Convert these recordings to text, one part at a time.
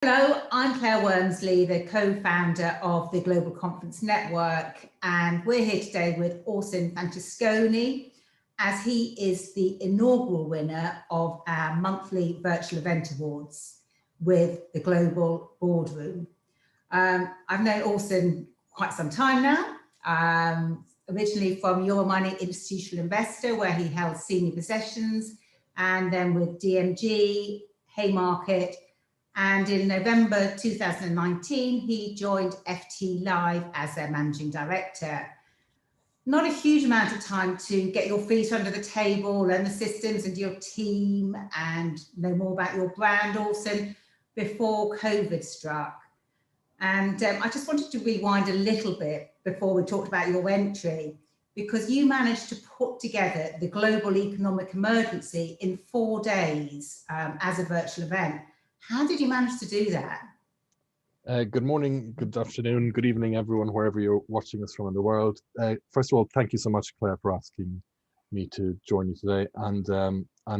Hello, I'm Claire Wormsley, the co-founder of the Global Conference Network, and we're here today with Orson Francescone, as he is the inaugural winner of our monthly virtual event awards with the Global Boardroom. I've known Orson quite some time now, originally from Euromonic Institutional Investor, where he held senior positions, and then with DMG, Haymarket, and in November 2019, he joined FT Live as their managing director. Not a huge amount of time to get your feet under the table, learn the systems and your team, and know more about your brand, Orson, before COVID struck. And I just wanted to rewind a little bit before we talked about your entry, because you managed to put together the global economic emergency in 4 days as a virtual event. How did you manage to do that? Good morning, good afternoon, good evening, everyone, wherever you're watching us from in the world. First of all, thank you so much, Claire, for asking me to join you today. And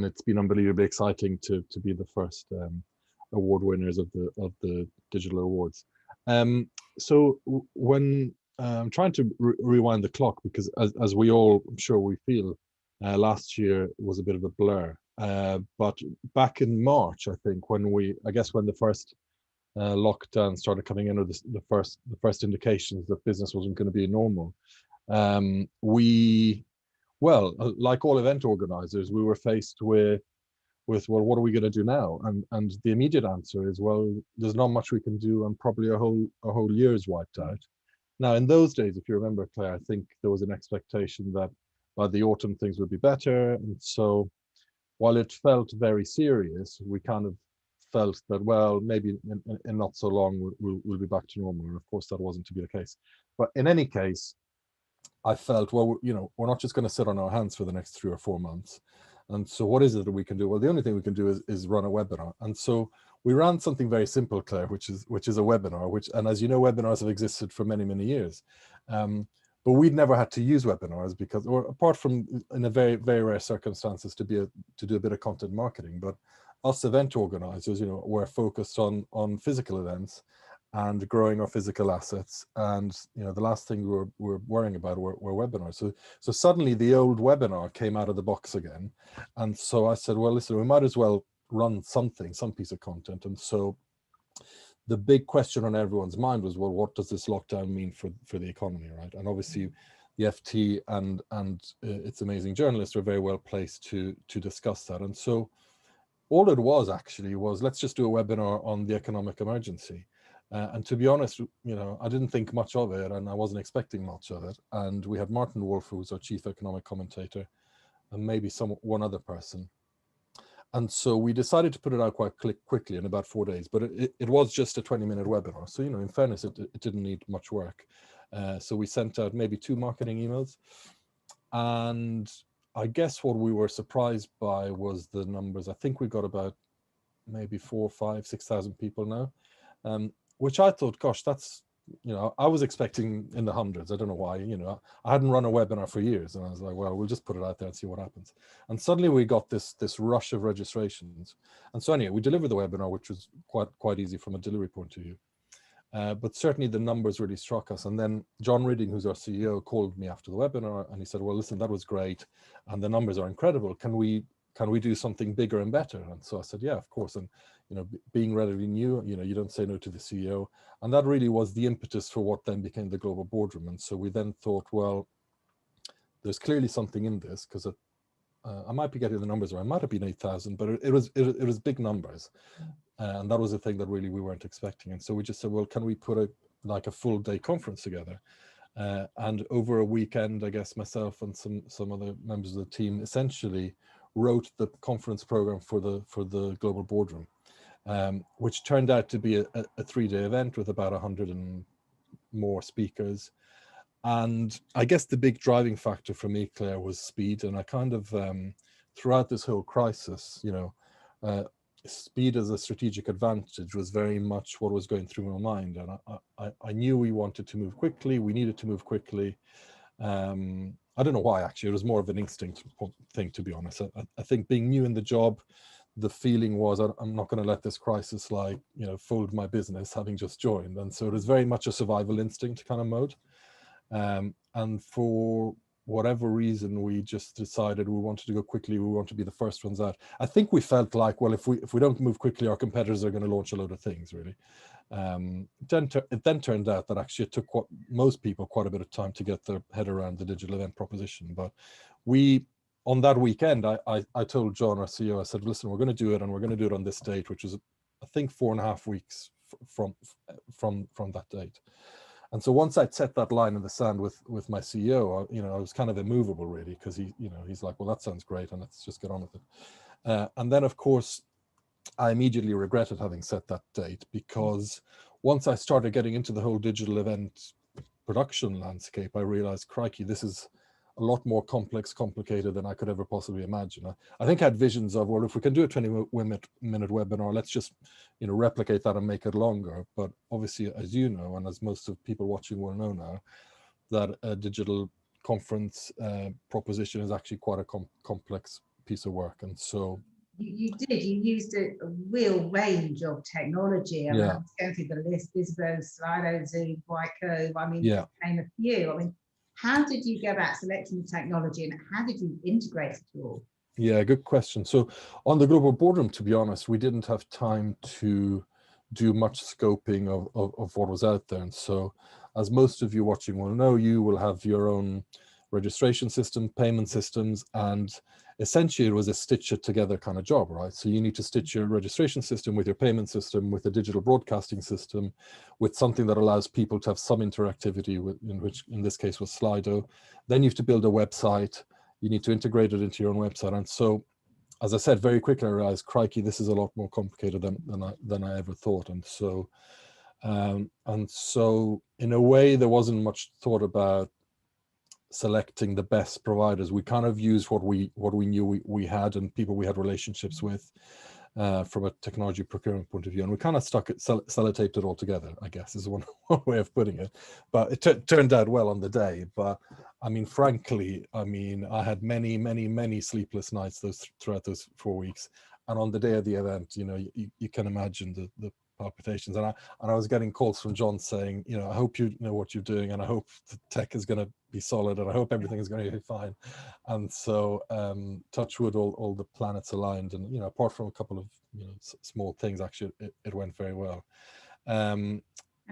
it's been unbelievably exciting to be the first award winners of the digital awards. So when I'm trying to rewind the clock, because as we all, I'm sure we feel, last year was a bit of a blur. But back in March, I think, when the first lockdown started coming in, or the first indications that business wasn't going to be normal, like all event organizers, we were faced with well, what are we going to do now? And the immediate answer is, well, there's not much we can do, and probably a whole year is wiped out. Now, in those days, if you remember, Claire, I think there was an expectation that by the autumn things would be better, and so while it felt very serious, we kind of felt that, well, maybe in not so long we'll be back to normal. And of course, that wasn't to be the case. But in any case, I felt, well, we're not just going to sit on our hands for the next 3 or 4 months. And so what is it that we can do? Well, the only thing we can do is run a webinar. And so we ran something very simple, Claire, which is a webinar, and as you know, webinars have existed for many, many years. But we'd never had to use webinars because, or apart from in a very, very rare circumstances, to do a bit of content marketing. But us event organizers, we're focused on physical events and growing our physical assets. And the last thing we're worrying about were webinars. So suddenly the old webinar came out of the box again. And so I said, well, listen, we might as well run some piece of content. And so the big question on everyone's mind was, well, what does this lockdown mean for the economy, right? And obviously the FT and its amazing journalists are very well placed to discuss that. And so all it was actually was, let's just do a webinar on the economic emergency. And to be honest, I didn't think much of it, and I wasn't expecting much of it. And we had Martin Wolf, who was our chief economic commentator, and maybe one other person. And so we decided to put it out quite quickly in about 4 days, but it was just a 20-minute webinar. So, in fairness, it didn't need much work. So we sent out maybe 2 marketing emails. And I guess what we were surprised by was the numbers. I think we got about maybe 4, 5, 6,000 people now, which I thought, gosh, that's, I was expecting in the hundreds. I don't know why, I hadn't run a webinar for years, and I was like, well, we'll just put it out there and see what happens. And suddenly we got this rush of registrations. And so anyway, we delivered the webinar, which was quite easy from a delivery point of view. But certainly the numbers really struck us. And then John Ridding, who's our CEO, called me after the webinar, and he said, well, listen, that was great, and the numbers are incredible. Can we do something bigger and better? And so I said, yeah, of course. And being relatively new, you don't say no to the CEO. And that really was the impetus for what then became the Global Boardroom. And so we then thought, well, there's clearly something in this, because I might be getting the numbers wrong. It might have been 8,000, but it was big numbers. And that was the thing that really we weren't expecting. And so we just said, well, can we put a full day conference together? And over a weekend, I guess myself and some other members of the team essentially wrote the conference program for the Global Boardroom, which turned out to be a 3-day event with about 100 and more speakers. And I guess the big driving factor for me, Claire, was speed. And I kind of, throughout this whole crisis, speed as a strategic advantage was very much what was going through my mind. And I knew we wanted to move quickly. We needed to move quickly. I don't know why, actually. It was more of an instinct thing, to be honest. I think being new in the job, the feeling was, I'm not going to let this crisis, like, you know, fold my business, having just joined. And so it was very much a survival instinct kind of mode. And for whatever reason, we just decided we wanted to go quickly. We want to be the first ones out. I think we felt like, well, if we don't move quickly, our competitors are going to launch a load of things, really. It then turned out that actually it took most people quite a bit of time to get their head around the digital event proposition. But we, on that weekend, I told John, our CEO, I said, listen, we're going to do it, and we're going to do it on this date, which was, I think, 4.5 weeks from that date. And so once I'd set that line in the sand with my CEO, you know, I was kind of immovable, really, because he's like, well, that sounds great, and let's just get on with it. And then, of course, I immediately regretted having set that date, because once I started getting into the whole digital event production landscape, I realized, crikey, this is a lot more complicated than I could ever possibly imagine. I think I had visions of, well, if we can do a 20-minute webinar, let's just, you know, replicate that and make it longer. But obviously, as you know, and as most of people watching will know now, that a digital conference proposition is actually quite a complex piece of work. And so you used a real range of technology. I mean, I was going through the list: Visbo, Slido, Zoom, Whitecove. I mean, just name a few. I mean, how did you go about selecting the technology, and how did you integrate it all? Yeah, good question. So on the global boardroom, to be honest, we didn't have time to do much scoping of what was out there. And so, as most of you watching will know, you will have your own registration system, payment systems, and essentially it was a stitch it together kind of job, right? So you need to stitch your registration system with your payment system, with a digital broadcasting system, with something that allows people to have some interactivity, which in this case was Slido. Then you have to build a website. You need to integrate it into your own website. And so, as I said, very quickly I realized, crikey, this is a lot more complicated than I ever thought. And so in a way, there wasn't much thought about selecting the best providers. We kind of used what we knew we had and people we had relationships with from a technology procurement point of view, and we kind of sellotaped it all together, I guess, is one way of putting it. But it turned out well on the day. But I mean, frankly, I mean, I had many sleepless nights throughout those 4 weeks, and on the day of the event, you know, you can imagine the palpitations, and I was getting calls from John saying, you know, I hope you know what you're doing, and I hope the tech is going to be solid, and I hope everything is going to be fine. And so touch wood, all the planets aligned, and, you know, apart from a couple of, you know, small things, actually it went very well. And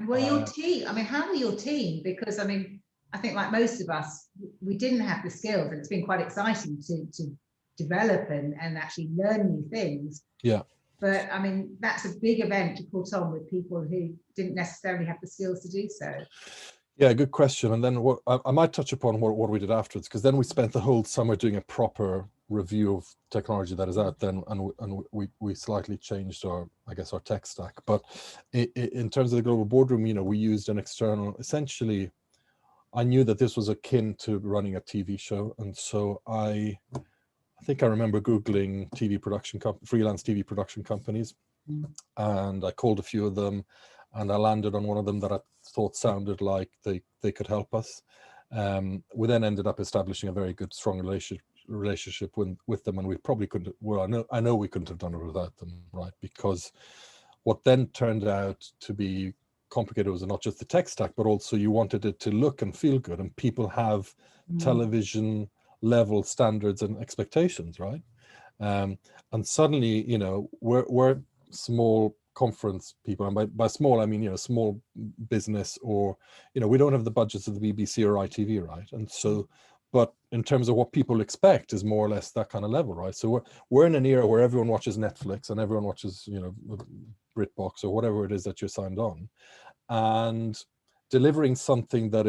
were your team, I mean, how were your team? Because I mean, I think like most of us, we didn't have the skills, and it's been quite exciting to develop and actually learn new things. Yeah. But I mean, that's a big event to put on with people who didn't necessarily have the skills to do so. Yeah, good question. And then what I might touch upon what we did afterwards, because then we spent the whole summer doing a proper review of technology that is out there, and we slightly changed our tech stack. But in terms of the global boardroom, you know, we used an external. Essentially, I knew that this was akin to running a TV show, and so I think I remember Googling freelance TV production companies, and I called a few of them, and I landed on one of them that I thought sounded like they could help us. We then ended up establishing a very good, strong relationship with them, and we probably couldn't. Well, I know we couldn't have done it without them, right? Because what then turned out to be complicated was not just the tech stack, but also you wanted it to look and feel good, and people have television level standards and expectations, right? And suddenly, you know, we're small conference people, and by small I mean, you know, small business, or, you know, we don't have the budgets of the BBC or ITV, right? And so, but in terms of what people expect is more or less that kind of level, right? So we're in an era where everyone watches Netflix and everyone watches, you know, BritBox or whatever it is that you're signed on, and delivering something that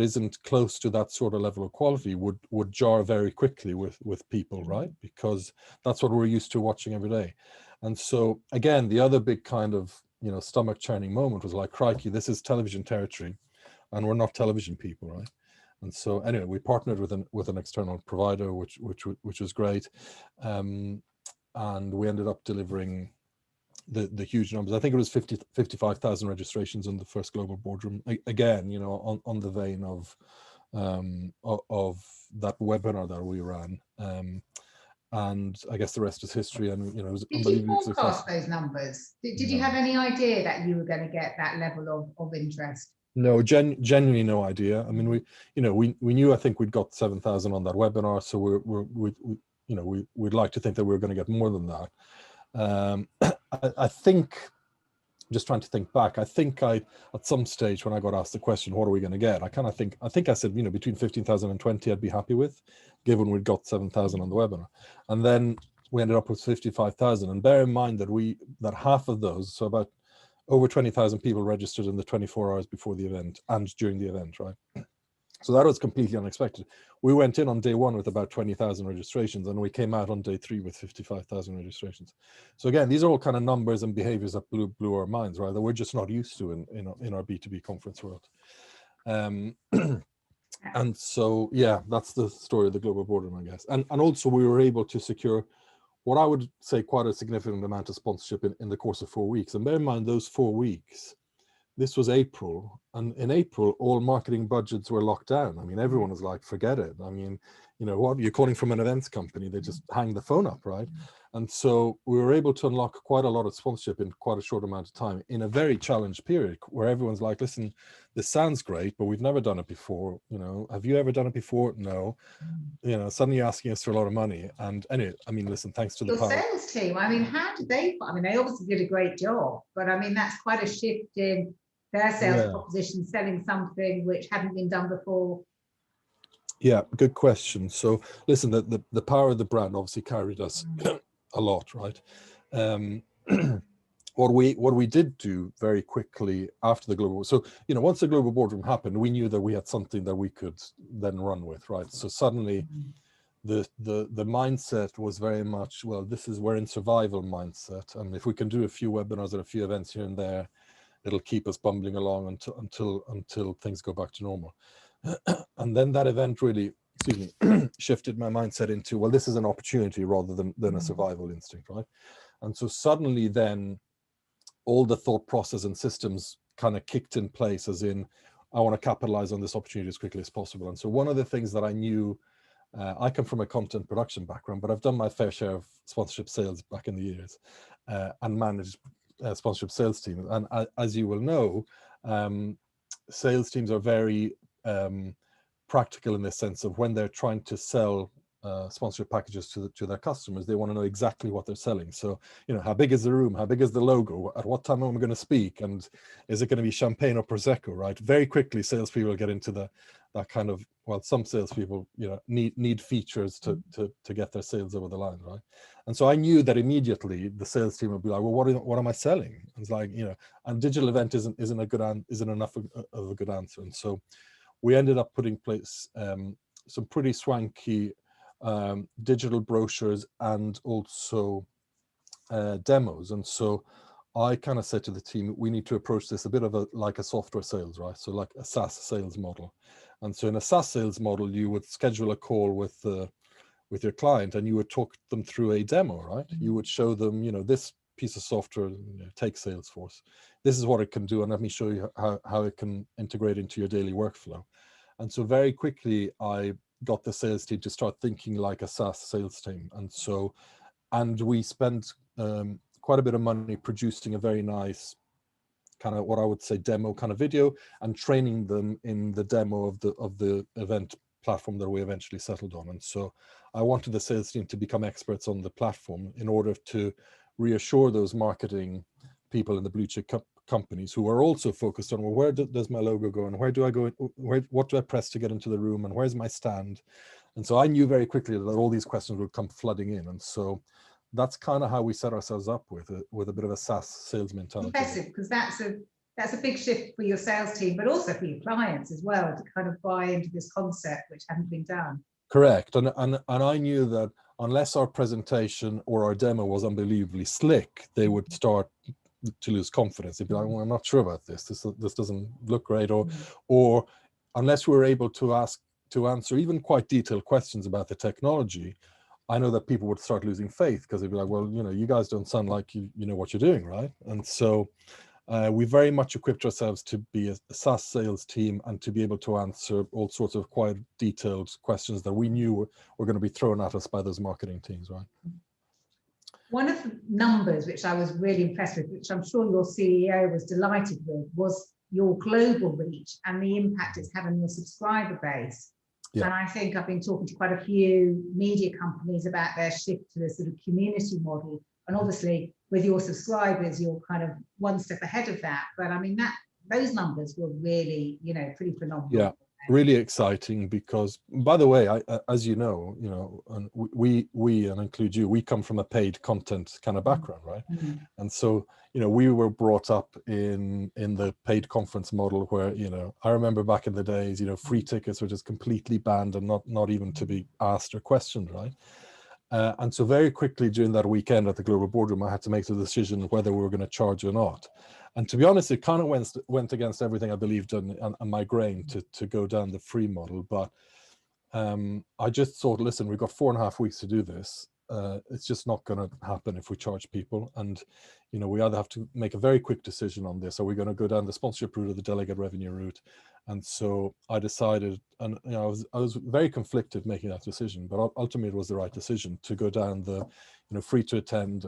isn't close to that sort of level of quality would jar very quickly with people, right? Because that's what we're used to watching every day. And so again, the other big kind of, you know, stomach churning moment was like, crikey, this is television territory, and we're not television people, right? And so anyway, we partnered with an external provider, which was great, and we ended up delivering the huge numbers. I think it was 55,000 registrations in the first global boardroom. Again, you know, on the vein of that webinar that we ran. and I guess the rest is history. And it was Did you unbelievably successful. forecast those numbers? Did you have any idea that you were going to get that level of interest? No, genuinely no idea. I mean, we knew, I think we'd got 7,000 on that webinar, so we'd like to think that we were going to get more than that. I think, just trying to think back, I think at some stage when I got asked the question, what are we going to get? I think I said, between 15,000 and 20, I'd be happy with, given we'd got 7,000 on the webinar. And then we ended up with 55,000. And bear in mind that half of those, so about over 20,000 people registered in the 24 hours before the event and during the event, right? So that was completely unexpected. We went in on day one with about 20,000 registrations, and we came out on day three with 55,000 registrations. So again, these are all kind of numbers and behaviors that blew our minds, right? That we're just not used to in our B2B conference world. And so, yeah, that's the story of the Global Boardroom, I guess. And also we were able to secure what I would say quite a significant amount of sponsorship in the course of 4 weeks. And bear in mind, those 4 weeks, this was April, and in April, all marketing budgets were locked down. I mean, everyone was like, forget it. I mean, what, you're calling from an events company, they just hang the phone up, right? And so we were able to unlock quite a lot of sponsorship in quite a short amount of time in a very challenged period where everyone's like, listen, this sounds great, but we've never done it before. Have you ever done it before? No. Suddenly you're asking us for a lot of money. And anyway, I mean, listen, thanks to the sales team, I mean, how did they, they obviously did a great job, but I mean, that's quite a shift in their sales proposition, selling something which hadn't been done before. Yeah, good question. So listen, the power of the brand obviously carried us a lot, right? What we did do very quickly after the global, so once the Global Boardroom happened, we knew that we had something that we could then run with, right? So suddenly the mindset was very much, well, we're in survival mindset, and if we can do a few webinars and a few events here and there, it'll keep us bumbling along until things go back to normal. And then that event really, shifted my mindset into, well, this is an opportunity rather than a survival instinct, right? And so suddenly then all the thought process and systems kind of kicked in place, as in, I want to capitalize on this opportunity as quickly as possible. And so one of the things that I knew, I come from a content production background, but I've done my fair share of sponsorship sales back in the years, and managed sponsorship sales teams. And as you will know, sales teams are very practical in the sense of when they're trying to sell sponsorship packages to their customers, they want to know exactly what they're selling. So, how big is the room? How big is the logo? At what time am I going to speak? And is it going to be champagne or Prosecco, right? Very quickly, salespeople get into that kind of, well, some salespeople, need features to get their sales over the line, right? And so I knew that immediately the sales team would be like, well, what am I selling? And it's like, and digital event isn't enough of a good answer. And so we ended up putting in place some pretty swanky digital brochures and also demos. And so I kind of said to the team, we need to approach this a bit of like a software sales, right? So like a SaaS sales model. And so in a SaaS sales model, you would schedule a call with your client and you would talk them through a demo, right? You would show them, this piece of software, take Salesforce. This is what it can do, and let me show you how it can integrate into your daily workflow. And so very quickly, I got the sales team to start thinking like a SaaS sales team. And we spent quite a bit of money producing a very nice kind of what I would say demo kind of video and training them in the demo of the event platform that we eventually settled on. And so I wanted the sales team to become experts on the platform in order to reassure those marketing people in the blue chip companies who are also focused on, well, where does my logo go, and where do I go, what do I press to get into the room, and where's my stand? And so I knew very quickly that all these questions would come flooding in. And so that's kind of how we set ourselves up with a bit of a SaaS sales mentality. Impressive, because that's a big shift for your sales team, but also for your clients as well, to kind of buy into this concept which hadn't been done. Correct. And I knew that unless our presentation or our demo was unbelievably slick, they would start to lose confidence. They'd be like, well, I'm not sure about this. This doesn't look great. Or unless we were able to answer even quite detailed questions about the technology, I know that people would start losing faith, because they'd be like, well, you guys don't sound like you know what you're doing, right? And so We very much equipped ourselves to be a SaaS sales team and to be able to answer all sorts of quite detailed questions that we knew were going to be thrown at us by those marketing teams, right? One of the numbers which I was really impressed with, which I'm sure your CEO was delighted with, was your global reach and the impact it's having on your subscriber base. Yeah. And I think I've been talking to quite a few media companies about their shift to the sort of community model. And obviously with your subscribers, you're kind of one step ahead of that. But I mean, those numbers were really, pretty phenomenal. Yeah, really exciting because, by the way, as you know, and we and include you, we come from a paid content kind of background, right? Mm-hmm. And so, we were brought up in the paid conference model where, I remember back in the days, free tickets were just completely banned and not even to be asked or questioned, right? And so very quickly during that weekend at the Global Boardroom, I had to make the decision whether we were going to charge or not. And to be honest, it kind of went against everything I believed in and my grain to go down the free model. But I just thought, listen, we've got 4.5 weeks to do this. It's just not going to happen if we charge people. And, we either have to make a very quick decision on this. Are we going to go down the sponsorship route or the delegate revenue route? And so I decided, and I was very conflicted making that decision, but ultimately it was the right decision to go down the free to attend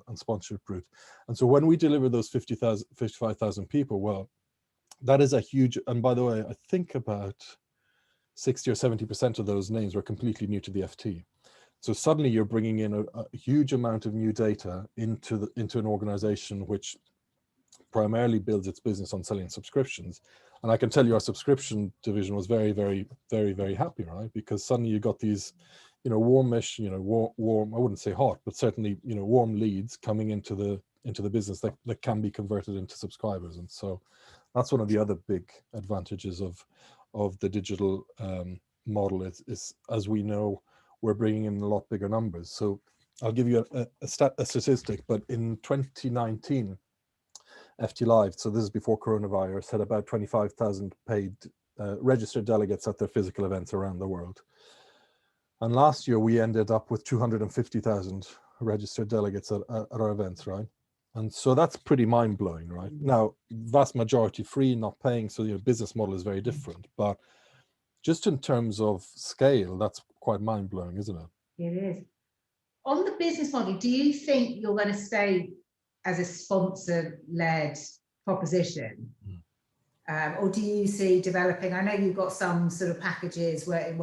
and sponsorship route. And so when we deliver those 55,000 people, well, that is a huge, and by the way, I think about 60 or 70% of those names were completely new to the FT. So suddenly you're bringing in a huge amount of new data into an organization which primarily builds its business on selling subscriptions. And I can tell you our subscription division was very, very, very, very happy, right? Because suddenly you got these, warmish, warm, I wouldn't say hot, but certainly, warm leads coming into the business that can be converted into subscribers. And so that's one of the other big advantages of the digital model is, as we know, we're bringing in a lot bigger numbers. So I'll give you a statistic, but in 2019, FT Live, so this is before coronavirus, had about 25,000 paid registered delegates at their physical events around the world. And last year we ended up with 250,000 registered delegates at our events, right? And so that's pretty mind-blowing, right? Now, vast majority free, not paying, so your business model is very different. But just in terms of scale, that's quite mind-blowing, isn't it? It is. On the business model, do you think you're going to stay as a sponsor-led proposition? Or do you see developing, I know you've got some sort of packages where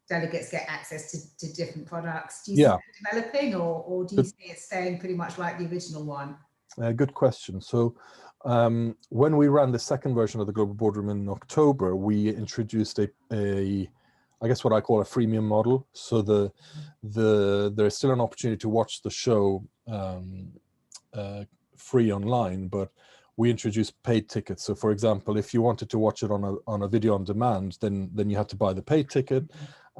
delegates get access to different products. Do you see that developing or do you see it staying pretty much like the original one? Good question. So when we ran the second version of the Global Boardroom in October, we introduced I guess what I call a freemium model. So there's still an opportunity to watch the show free online, but we introduced paid tickets. So for example, if you wanted to watch it on a video on demand, then you had to buy the paid ticket.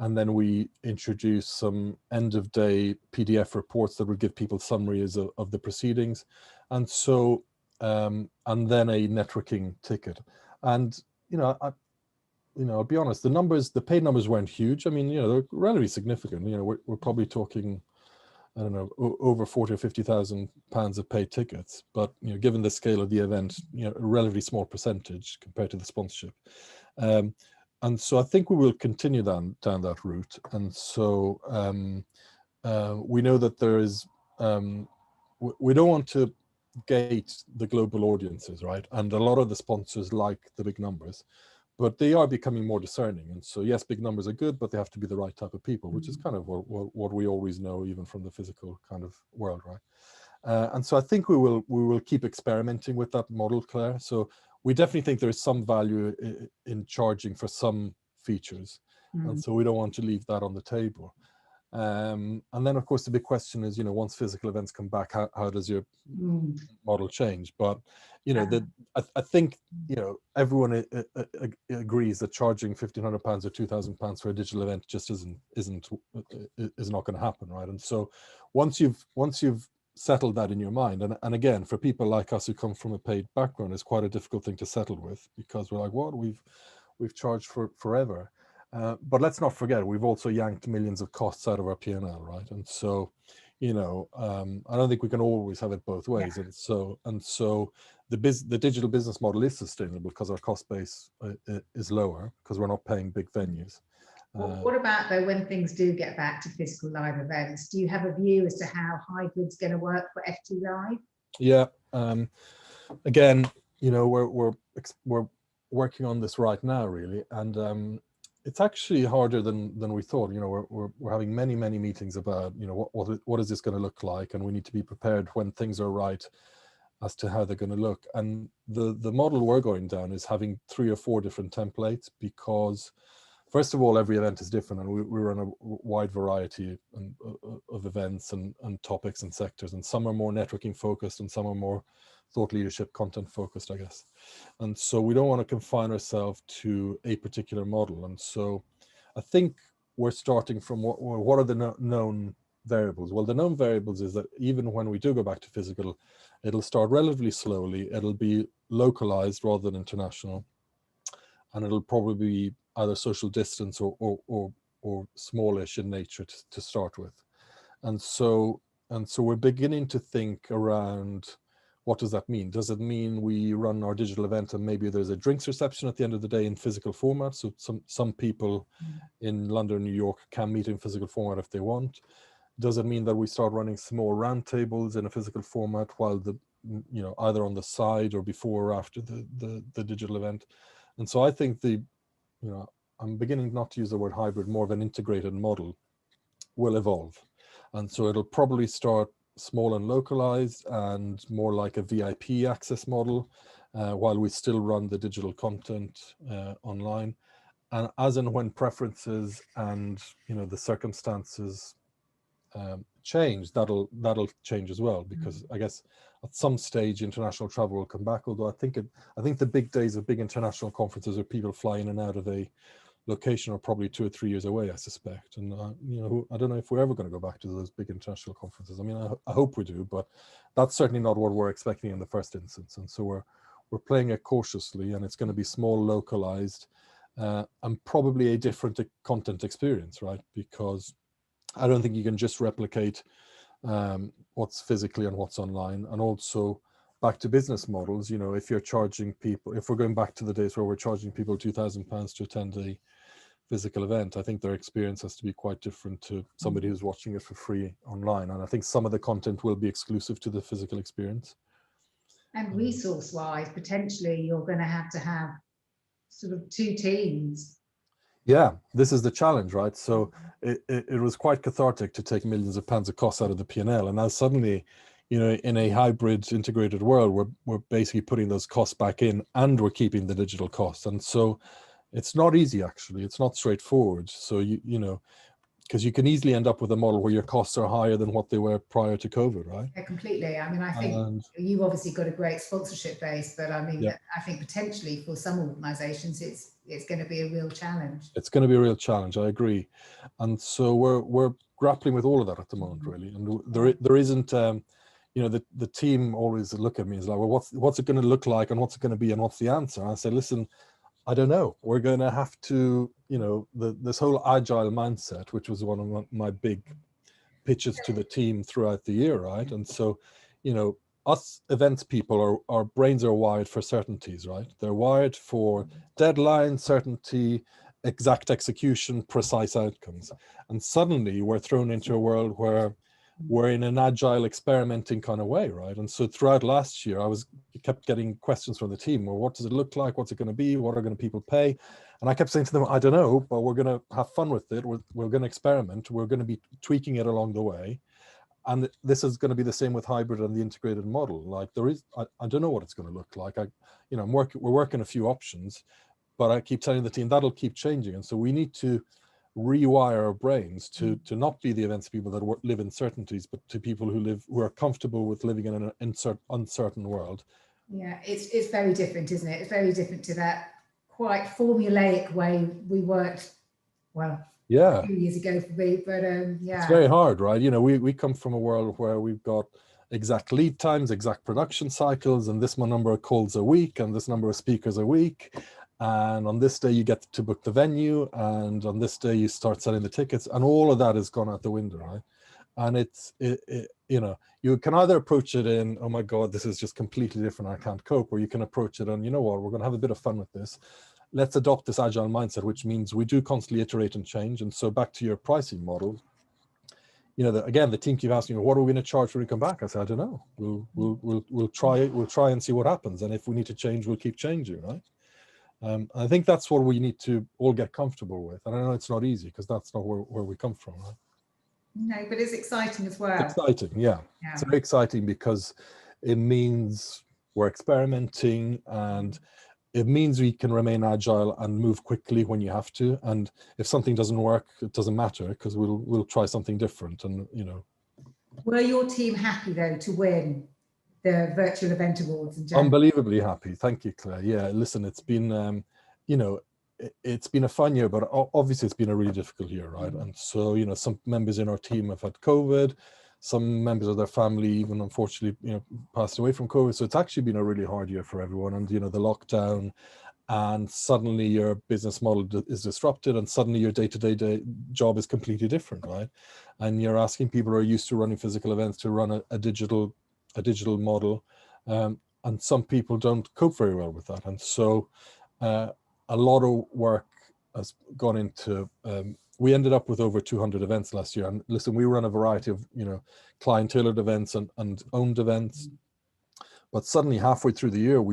And then we introduced some end of day PDF reports that would give people summaries of the proceedings. And so, and then a networking ticket. And, I'll be honest, the paid numbers weren't huge. I mean, they're relatively significant. We're probably talking, I don't know, over 40 or 50,000 pounds of paid tickets. But, given the scale of the event, a relatively small percentage compared to the sponsorship. And so I think we will continue down that route. And so we know that there is, we don't want to gate the global audiences, right? And a lot of the sponsors like the big numbers, but they are becoming more discerning. And so, yes, big numbers are good, but they have to be the right type of people, which is kind of what we always know, even from the physical kind of world, right? And so I think we will keep experimenting with that model, Claire. So we definitely think there is some value in charging for some features. And so we don't want to leave that on the table. And then, of course, the big question is, once physical events come back, how does your model change? But, I think, everyone agrees that charging £1,500 or £2,000 for a digital event just is not going to happen, right? And so once you've settled that in your mind, and again, for people like us who come from a paid background, it's quite a difficult thing to settle with, because we're like, what, we've charged for forever. But let's not forget, we've also yanked millions of costs out of our P&L, right? And so, I don't think we can always have it both ways. And so the digital business model is sustainable because our cost base is lower because we're not paying big venues. What about though when things do get back to physical live events? Do you have a view as to how hybrid's going to work for FT Live? Yeah, again, you know, we're working on this right now, really, and it's actually harder than we thought. You know, we're having many meetings about, you know, what is this going to look like, and we need to be prepared when things are right as to how they're going to look. And the model we're going down is having 3 or 4 different templates, because first of all, every event is different, and we run a wide variety of events and topics and sectors, and some are more networking focused and some are more thought leadership content focused, I guess. And so we don't want to confine ourselves to a particular model. And so I think we're starting from what are the known variables? Well, the known variables is that even when we do go back to physical, it'll start relatively slowly, it'll be localized rather than international, and it'll probably be either social distance or smallish in nature to start with. And so we're beginning to think around, what does that mean? Does it mean we run our digital event and maybe there's a drinks reception at the end of the day in physical format? So some people in London, New York can meet in physical format if they want. Does it mean that we start running small roundtables in a physical format while you know, either on the side or before or after the digital event? And so I think you know, I'm beginning not to use the word hybrid, more of an integrated model will evolve. And so it'll probably start small and localized and more like a VIP access model, while we still run the digital content online. And as and when preferences and, you know, the circumstances change, that'll change as well, because I guess at some stage international travel will come back, although I think the big days of big international conferences where people fly in and out of a location are probably 2 or 3 years away, I suspect. And you know, I don't know if we're ever going to go back to those big international conferences. I mean, I hope we do, but that's certainly not what we're expecting in the first instance. And so we're playing it cautiously, and it's going to be small, localized, and probably a different content experience, right? Because I don't think you can just replicate what's physically and what's online. And also back to business models, you know, if you're charging people, if we're going back to the days where we're charging people £2,000 to attend a physical event, I think their experience has to be quite different to somebody who's watching it for free online. And I think some of the content will be exclusive to the physical experience. And resource wise, potentially you're going to have sort of 2 teams. Yeah, this is the challenge, right? So it was quite cathartic to take millions of pounds of costs out of the P&L, and now suddenly, you know, in a hybrid integrated world, we're basically putting those costs back in, and we're keeping the digital costs. And so it's not easy, actually. It's not straightforward. So you know, because you can easily end up with a model where your costs are higher than what they were prior to COVID, right? Yeah, completely. I mean, I think you've obviously got a great sponsorship base, but I mean, I think potentially for some organisations, it's going to be a real challenge. It's going to be a real challenge. I agree, and so we're grappling with all of that at the moment, really. And there isn't, you know, the team always look at me as like, well, what's it going to look like, and what's it going to be, and what's the answer? And I say, listen, I don't know. We're going to have to, you know, this whole agile mindset, which was one of my big pitches to the team throughout the year, right? And so, you know, us events people, our brains are wired for certainties, right? They're wired for deadline, certainty, exact execution, precise outcomes. And suddenly we're thrown into a world where we're in an agile experimenting kind of way, right? And so throughout last year, I kept getting questions from the team. Well, what does it look like? What's it going to be? What are going to people pay? And I kept saying to them, I don't know, but we're going to have fun with it. We're going to experiment. We're going to be tweaking it along the way. And this is going to be the same with hybrid and the integrated model. Like I don't know what it's going to look like. You know, we're working a few options, but I keep telling the team that'll keep changing. And so we need to rewire our brains to not be the events people that live in certainties, but to people who are comfortable with living in an uncertain world. Yeah, it's very different, isn't it? It's very different to that quite formulaic way we worked, well, yeah, a few years ago for me, but yeah. It's very hard, right? You know, we come from a world where we've got exact lead times, exact production cycles, and this number of calls a week, and this number of speakers a week. And on this day, you get to book the venue, and on this day, you start selling the tickets, and all of that has gone out the window, right? And you know, you can either approach it in, oh my God, this is just completely different, I can't cope, or you can approach it on, you know what, we're going to have a bit of fun with this. Let's adopt this agile mindset, which means we do constantly iterate and change. And so back to your pricing model, you know, again, the team keep asking, what are we going to charge when we come back? I said, I don't know. We'll try and see what happens. And if we need to change, we'll keep changing, right? I think that's what we need to all get comfortable with. And I know it's not easy because that's not where we come from, right? No, but it's exciting as well. It's exciting, yeah. It's very exciting because it means we're experimenting, and it means we can remain agile and move quickly when you have to. And if something doesn't work, it doesn't matter because we'll try something different. And you know, were your team happy though to win the virtual event awards in January? Unbelievably happy. Thank you, Claire. Yeah, listen, it's been you know, it's been a fun year, but obviously it's been a really difficult year, right? And so, you know, some members in our team have had COVID, some members of their family even unfortunately, you know, passed away from COVID. So it's actually been a really hard year for everyone. And, you know, the lockdown, and suddenly your business model is disrupted, and suddenly your day-to-day job is completely different, right? And you're asking people who are used to running physical events to run a digital model. And some people don't cope very well with that. And so a lot of work has gone into, we ended up with over 200 events last year. And listen, we run a variety of, you know, client-tailored events and owned events. But suddenly halfway through the year,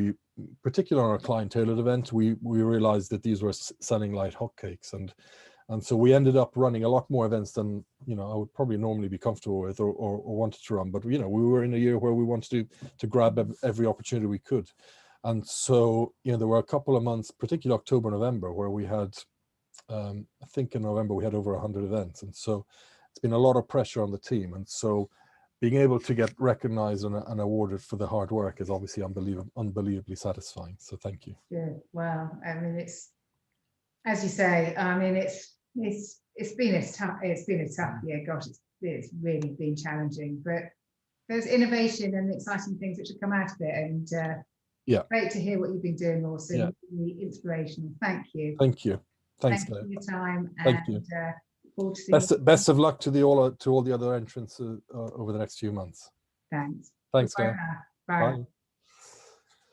particularly on our client-tailored event, we realized that these were selling like hotcakes. And so we ended up running a lot more events than, you know, I would probably normally be comfortable with or wanted to run. But, you know, we were in a year where we wanted to grab every opportunity we could. And so, you know, there were a couple of months, particularly October, November, where we had, I think in November, we had over 100 events. And so it's been a lot of pressure on the team. And so being able to get recognized and awarded for the hard work is obviously unbelievably satisfying. So thank you. Good. Well, I mean, it's, as you say, I mean, it's been a tough year. Gosh, it's really been challenging, but there's innovation and exciting things which have come out of it. And yeah, great to hear what you've been doing, Orson. Yeah. Really inspirational. Thank you. Thank you. Thanks, Thank you for your time. Thank and, you. Best of luck to all the other entrants over the next few months. Thanks. Thanks, Claire. Bye. Bye.